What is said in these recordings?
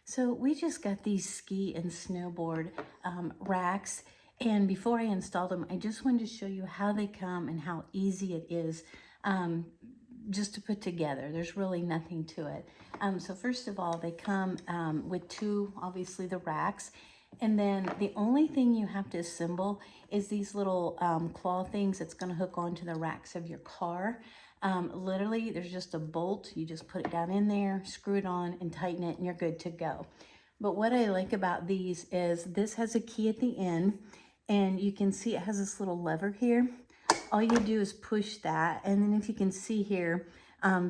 So we just got these ski and snowboard racks, and before I installed them, I just wanted to show you how they come and how easy it is just to put together. There's really nothing to it. So first of all, they come with two, obviously the racks, and then the only thing you have to assemble is these little claw things that's going to hook onto the racks of your car. Literally, there's just a bolt. You just put it down in there, screw it on, and tighten it, and you're good to go. But what I like about these is this has a key at the end, and you can see it has this little lever here. All you do is push that, and then if you can see here,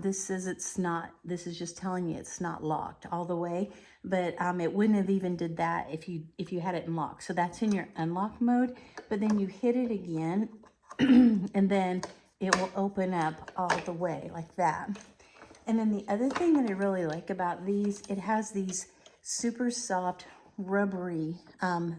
this says it's not, this is just telling you it's not locked all the way, but it wouldn't have even did that if you had it in lock. So that's in your unlock mode, but then you hit it again, and then it will open up all the way like that. And then the other thing that I really like about these, it has these super soft rubbery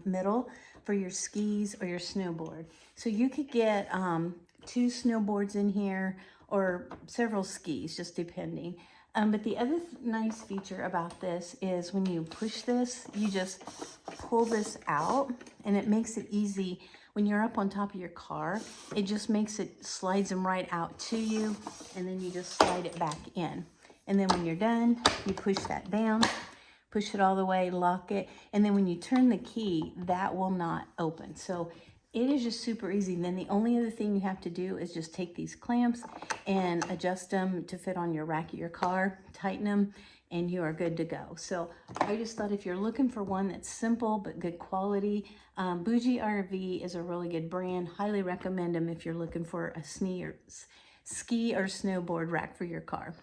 middle for your skis or your snowboard. So you could get 2 snowboards in here or several skis, just depending. But the other nice feature about this is when you push this, you just pull this out, and it makes it easy. When you're up on top of your car, it just makes it, slides them right out to you, and then you just slide it back in. And then when you're done, you push that down, push it all the way, lock it, and then when you turn the key, that will not open. So it is just super easy. And then the only other thing you have to do is just take these clamps and adjust them to fit on your rack of your car, tighten them, and you are good to go. So I just thought if you're looking for one that's simple but good quality, BougeRV is a really good brand. Highly recommend them if you're looking for a ski or snowboard rack for your car.